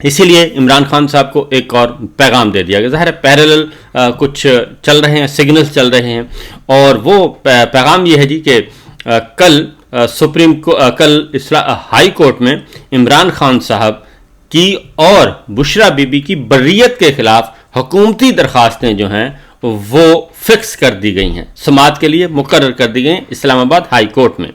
اسی لیے عمران خان صاحب کو ایک اور پیغام دے دیا گیا. ظاہر ہے پیریلل کچھ چل رہے ہیں، سگنلز چل رہے ہیں، اور وہ پیغام یہ ہے جی کہ کل ہائی کورٹ میں عمران خان صاحب کی اور بشرا بی بی کی بریت کے خلاف حکومتی درخواستیں جو ہیں وہ فکس کر دی گئی ہیں، سماعت کے لیے مقرر کر دی گئی ہیں اسلام آباد ہائی کورٹ میں.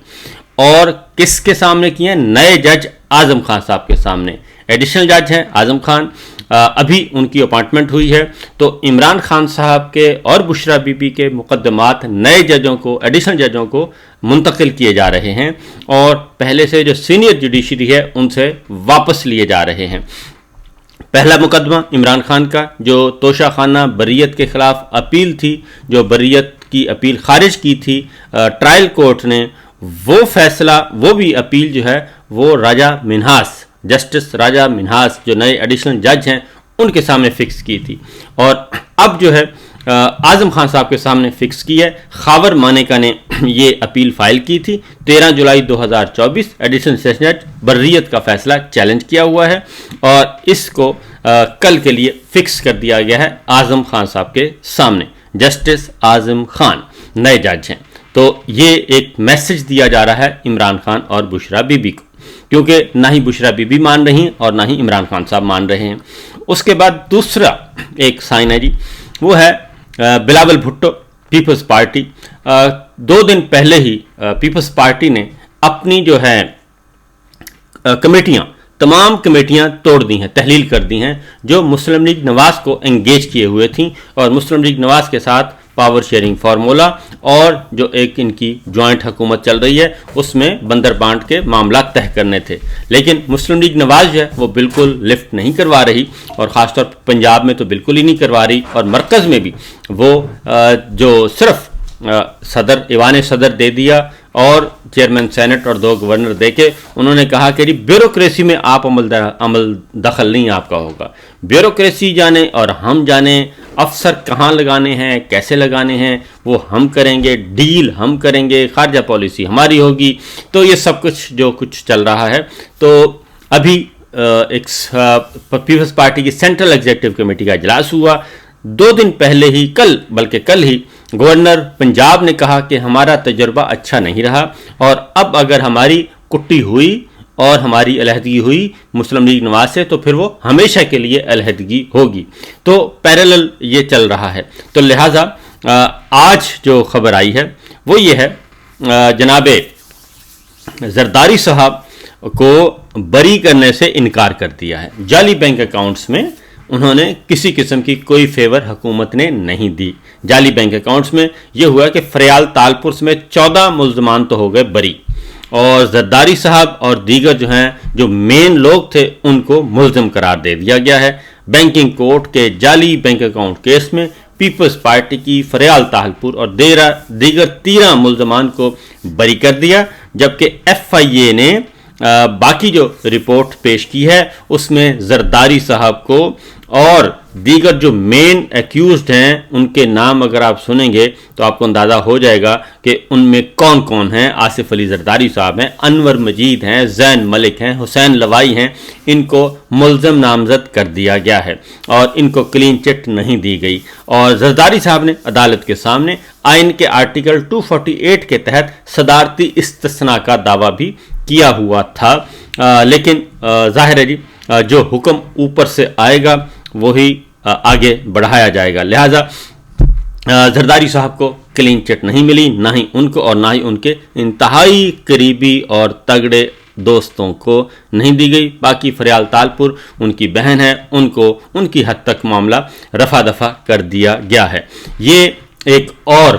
اور کس کے سامنے کی ہیں؟ نئے جج اعظم خان صاحب کے سامنے. ایڈیشنل جج ہیں اعظم خان، ابھی ان کی اپائنٹمنٹ ہوئی ہے. تو عمران خان صاحب کے اور بشرا بی بی کے مقدمات نئے ججوں کو، ایڈیشنل ججوں کو منتقل کیے جا رہے ہیں، اور پہلے سے جو سینئر جوڈیشری ہے ان سے واپس لیے جا رہے ہیں. پہلا مقدمہ عمران خان کا جو توشہ خانہ بریت کے خلاف اپیل تھی، جو بریت کی اپیل خارج کی تھی ٹرائل کورٹ نے، وہ فیصلہ، وہ بھی اپیل جو ہے وہ راجہ منہاس، جسٹس راجہ منہاس جو نئے ایڈیشنل جج ہیں ان کے سامنے فکس کی تھی، اور اب جو ہے اعظم خان صاحب کے سامنے فکس کی ہے. خاور مانیکا نے یہ اپیل فائل کی تھی. 13 جولائی 2024 ایڈیشنل سیشن جج بریت کا فیصلہ چیلنج کیا ہوا ہے، اور اس کو کل کے لیے فکس کر دیا گیا ہے اعظم خان صاحب کے سامنے. جسٹس اعظم خان نئے جج ہیں. تو یہ ایک میسج دیا جا رہا ہے عمران خان اور بشرا بی بی کو، کیونکہ نہ ہی بشرا بی بی مان رہی ہیں اور نہ ہی عمران خان صاحب مان رہے ہیں. اس کے بعد دوسرا ایک سائن ہے جی، وہ ہے بلاول بھٹو، پیپلز پارٹی. 2 دن پہلے ہی پیپلز پارٹی نے اپنی جو ہے کمیٹیاں، تمام کمیٹیاں توڑ دی ہیں، تحلیل کر دی ہیں، جو مسلم لیگ نواز کو انگیج کیے ہوئے تھیں، اور مسلم لیگ نواز کے ساتھ پاور شیئرنگ فارمولا اور جو ایک ان کی جوائنٹ حکومت چل رہی ہے اس میں بندر بانٹ کے معاملات طے کرنے تھے. لیکن مسلم لیگ نواز جو ہے وہ بالکل لفٹ نہیں کروا رہی، اور خاص طور پر پنجاب میں تو بالکل ہی نہیں کروا رہی، اور مرکز میں بھی وہ جو صرف صدر، ایوان صدر دے دیا اور چیئرمین سینٹ اور 2 گورنر دے کے انہوں نے کہا کہ بیوروکریسی میں آپ عمل دخل نہیں آپ کا ہوگا. بیوروکریسی جانے اور ہم جانے، افسر کہاں لگانے ہیں، کیسے لگانے ہیں، وہ ہم کریں گے، ڈیل ہم کریں گے، خارجہ پالیسی ہماری ہوگی. تو یہ سب کچھ جو کچھ چل رہا ہے. تو ابھی ایک پیپلز پارٹی کی سینٹرل ایگزیکٹو کمیٹی کا اجلاس ہوا. 2 دن پہلے ہی، کل ہی گورنر پنجاب نے کہا کہ ہمارا تجربہ اچھا نہیں رہا، اور اب اگر ہماری کٹی ہوئی اور ہماری علیحدگی ہوئی مسلم لیگ نواز سے تو پھر وہ ہمیشہ کے لیے علیحدگی ہوگی. تو پیریلل یہ چل رہا ہے. تو لہٰذا آج جو خبر آئی ہے وہ یہ ہے، جناب زرداری صاحب کو بری کرنے سے انکار کر دیا ہے. جعلی بینک اکاؤنٹس میں انہوں نے کسی قسم کی کوئی فیور حکومت نے نہیں دی. جعلی بینک اکاؤنٹس میں یہ ہوا کہ فریال تالپور میں 14 ملزمان تو ہو گئے بری، اور زرداری صاحب اور دیگر جو ہیں جو مین لوگ تھے ان کو ملزم قرار دے دیا گیا ہے. بینکنگ کورٹ کے جعلی بینک اکاؤنٹ کیس میں پیپلز پارٹی کی فریال تالپور اور دیگر 13 ملزمان کو بری کر دیا، جبکہ FIA نے باقی جو رپورٹ پیش کی ہے اس میں زرداری صاحب کو اور دیگر جو مین ایکیوزڈ ہیں ان کے نام اگر آپ سنیں گے تو آپ کو اندازہ ہو جائے گا کہ ان میں کون کون ہیں. آصف علی زرداری صاحب ہیں، انور مجید ہیں، زین ملک ہیں، حسین لوائی ہیں. ان کو ملزم نامزد کر دیا گیا ہے اور ان کو کلین چٹ نہیں دی گئی. اور زرداری صاحب نے عدالت کے سامنے آئین کے آرٹیکل 248 کے تحت صدارتی استثناء کا دعویٰ بھی کیا ہوا تھا. لیکن ظاہر ہے جی جو حکم اوپر سے آئے گا وہی آگے بڑھایا جائے گا. لہٰذا زرداری صاحب کو کلین چٹ نہیں ملی، نہ ہی ان کو اور نہ ہی ان کے انتہائی قریبی اور تگڑے دوستوں کو نہیں دی گئی. باقی فریال تالپور ان کی بہن ہے، ان کو ان کی حد تک معاملہ رفع دفع کر دیا گیا ہے. یہ ایک اور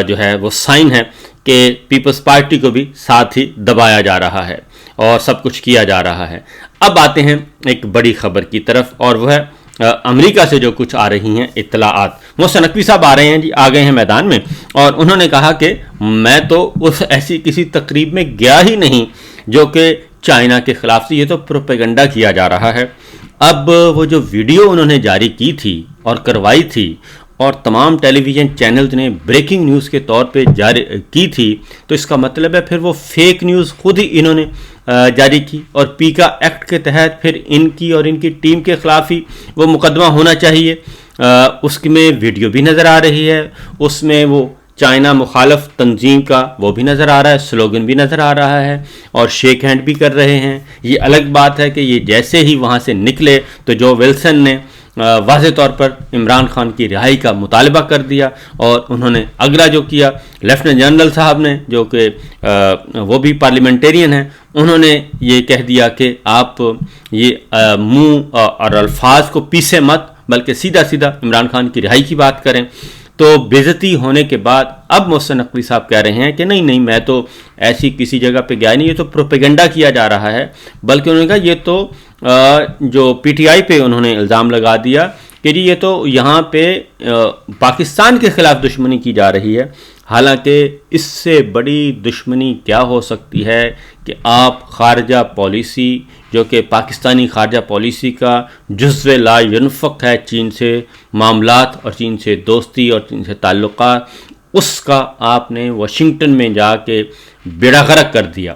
جو ہے وہ سائن ہے کہ پیپلز پارٹی کو بھی ساتھ ہی دبایا جا رہا ہے اور سب کچھ کیا جا رہا ہے. اب آتے ہیں ایک بڑی خبر کی طرف، اور وہ ہے امریکہ سے جو کچھ آ رہی ہیں اطلاعات. محسن نقوی صاحب آ رہے ہیں جی، آ گئے ہیں میدان میں، اور انہوں نے کہا کہ میں تو اس ایسی کسی تقریب میں گیا ہی نہیں جو کہ چائنا کے خلاف سے، یہ تو پروپیگنڈا کیا جا رہا ہے. اب وہ جو ویڈیو انہوں نے جاری کی تھی اور کروائی تھی اور تمام ٹیلی ویژن چینلز نے بریکنگ نیوز کے طور پہ جاری کی تھی، تو اس کا مطلب ہے پھر وہ فیک نیوز خود ہی انہوں نے جاری کی اور پیکا ایکٹ کے تحت پھر ان کی اور ان کی ٹیم کے خلاف ہی وہ مقدمہ ہونا چاہیے. اس میں ویڈیو بھی نظر آ رہی ہے, اس میں وہ چائنا مخالف تنظیم کا وہ بھی نظر آ رہا ہے, سلوگن بھی نظر آ رہا ہے اور شیک ہینڈ بھی کر رہے ہیں. یہ الگ بات ہے کہ یہ جیسے ہی وہاں سے نکلے تو جو ولسن نے واضح طور پر عمران خان کی رہائی کا مطالبہ کر دیا, اور انہوں نے اگلا جو کیا لیفٹیننٹ جنرل صاحب نے, جو کہ وہ بھی پارلیمنٹیرین ہیں, انہوں نے یہ کہہ دیا کہ آپ یہ منہ اور الفاظ کو پیسے مت, بلکہ سیدھا سیدھا عمران خان کی رہائی کی بات کریں. تو بے عزتی ہونے کے بعد اب محسن نقوی صاحب کہہ رہے ہیں کہ نہیں میں تو ایسی کسی جگہ پہ گیا نہیں, یہ تو پروپیگنڈا کیا جا رہا ہے. بلکہ انہوں نے کہا یہ تو جو پی ٹی آئی پہ انہوں نے الزام لگا دیا کہ جی یہ تو یہاں پہ پاکستان کے خلاف دشمنی کی جا رہی ہے. حالانکہ اس سے بڑی دشمنی کیا ہو سکتی ہے کہ آپ خارجہ پالیسی, جو کہ پاکستانی خارجہ پالیسی کا جزو لا ینفک ہے, چین سے معاملات اور چین سے دوستی اور چین سے تعلقات, اس کا آپ نے واشنگٹن میں جا کے بیڑا غرق کر دیا.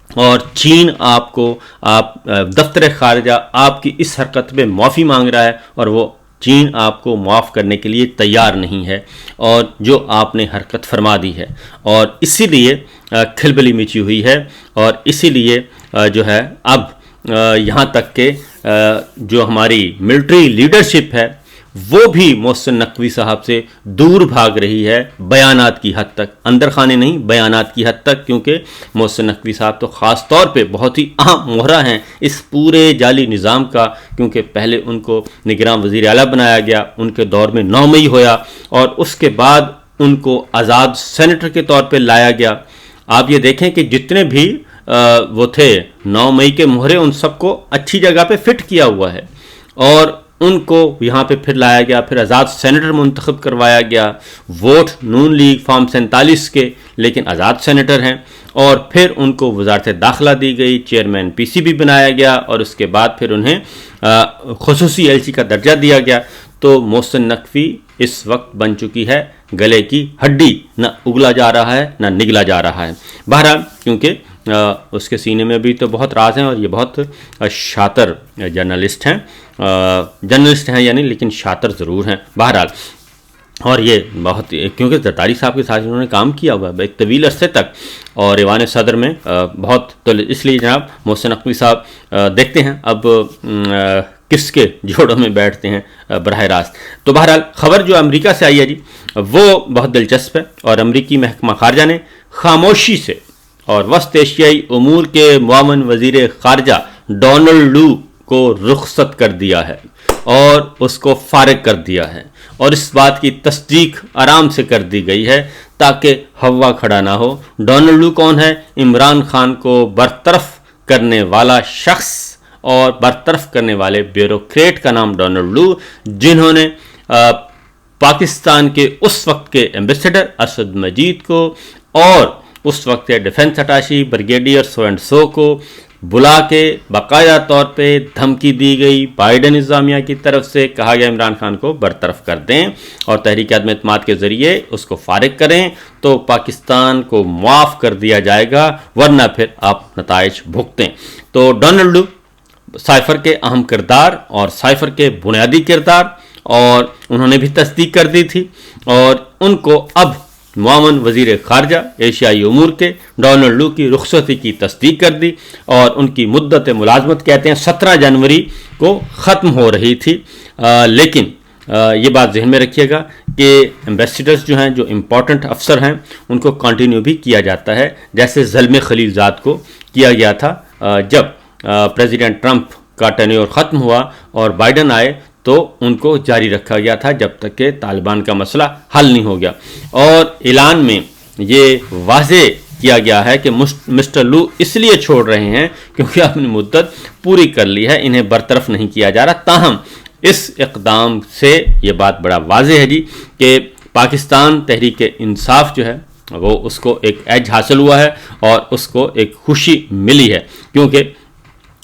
اور چین آپ دفتر خارجہ آپ کی اس حرکت پہ معافی مانگ رہا ہے, اور وہ چین آپ کو معاف کرنے کے لیے تیار نہیں ہے, اور جو آپ نے حرکت فرما دی ہے, اور اسی لیے کھلبلی مچی ہوئی ہے. اور اسی لیے جو ہے اب یہاں تک کہ جو ہماری ملٹری لیڈرشپ ہے وہ بھی محسن نقوی صاحب سے دور بھاگ رہی ہے بیانات کی حد تک, اندر خانے نہیں بیانات کی حد تک, کیونکہ محسن نقوی صاحب تو خاص طور پہ بہت ہی اہم مہرہ ہیں اس پورے جعلی نظام کا, کیونکہ پہلے ان کو نگراں وزیر اعلیٰ بنایا گیا, ان کے دور میں 9 مئی ہوا, اور اس کے بعد ان کو آزاد سینیٹر کے طور پہ لایا گیا. آپ یہ دیکھیں کہ جتنے بھی وہ تھے 9 مئی کے مہرے, ان سب کو اچھی جگہ پہ فٹ کیا ہوا ہے, اور ان کو یہاں پہ پھر لایا گیا, پھر آزاد سینیٹر منتخب کروایا گیا, ووٹ نون لیگ فارم 47 کے لیکن آزاد سینیٹر ہیں, اور پھر ان کو وزارت داخلہ دی گئی, چیئرمین پی سی بی بنایا گیا, اور اس کے بعد پھر انہیں خصوصی ایل سی کا درجہ دیا گیا. تو محسن نقوی اس وقت بن چکی ہے گلے کی ہڈی, نہ اگلا جا رہا ہے نہ نگلا جا رہا ہے. بہرحال کیونکہ اس کے سینے میں بھی تو بہت راز ہیں, اور یہ بہت شاطر جرنلسٹ ہیں یعنی, لیکن شاطر ضرور ہیں. بہرحال اور یہ بہت, کیونکہ زرداری صاحب کے ساتھ انہوں نے کام کیا ہوا ہے ایک طویل عرصے تک, اور ایوان صدر میں بہت, تو اس لیے جناب محسن نقوی صاحب دیکھتے ہیں اب کس کے جوڑوں میں بیٹھتے ہیں براہ راست. تو بہرحال خبر جو امریکہ سے آئی ہے جی وہ بہت دلچسپ ہے, اور امریکی محکمہ خارجہ نے خاموشی سے اور وسط ایشیائی امور کے معاون وزیر خارجہ ڈونلڈ لو کو رخصت کر دیا ہے اور اس کو فارغ کر دیا ہے, اور اس بات کی تصدیق آرام سے کر دی گئی ہے تاکہ ہوا کھڑا نہ ہو. ڈونلڈ لو کون ہے؟ عمران خان کو برطرف کرنے والا شخص اور برطرف کرنے والے بیوروکریٹ کا نام ڈونلڈ لو, جنہوں نے پاکستان کے اس وقت کے ایمبیسڈر اسد مجید کو اور اس وقت کے defence attaché brigadier so and so کو بلا کے باقاعدہ طور پہ دھمکی دی گئی. بائیڈن انتظامیہ کی طرف سے کہا گیا عمران خان کو برطرف کر دیں اور تحریک عدم اعتماد کے ذریعے اس کو فارغ کریں تو پاکستان کو معاف کر دیا جائے گا, ورنہ پھر آپ نتائج بھگتیں. تو ڈونلڈ لو سائفر کے اہم کردار اور سائفر کے بنیادی کردار, اور انہوں نے بھی تصدیق کر دی تھی, اور ان کو اب معاون وزیر خارجہ ایشیائی امور کے ڈونلڈ لو کی رخصتی کی تصدیق کر دی, اور ان کی مدت ملازمت کہتے ہیں 17 جنوری کو ختم ہو رہی تھی. لیکن یہ بات ذہن میں رکھیے گا کہ ایمبیسیڈرز جو ہیں, جو امپورٹنٹ افسر ہیں, ان کو کنٹینیو بھی کیا جاتا ہے, جیسے زلمے خلیل زاد کو کیا گیا تھا جب پریزیڈنٹ ٹرمپ کا ٹینیور ختم ہوا اور بائیڈن آئے تو ان کو جاری رکھا گیا تھا جب تک کہ طالبان کا مسئلہ حل نہیں ہو گیا. اور اعلان میں یہ واضح کیا گیا ہے کہ مسٹر لو اس لیے چھوڑ رہے ہیں کیونکہ اپنی مدت پوری کر لی ہے, انہیں برطرف نہیں کیا جا رہا. تاہم اس اقدام سے یہ بات بڑا واضح ہے جی کہ پاکستان تحریک انصاف جو ہے وہ اس کو ایک ایج حاصل ہوا ہے اور اس کو ایک خوشی ملی ہے, کیونکہ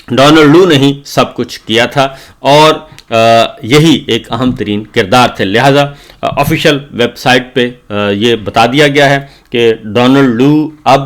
ڈونلڈ لو نے ہی سب کچھ کیا تھا اور یہی ایک اہم ترین کردار تھے. لہذا آفیشیل ویب سائٹ پہ یہ بتا دیا گیا ہے کہ ڈونلڈ لو اب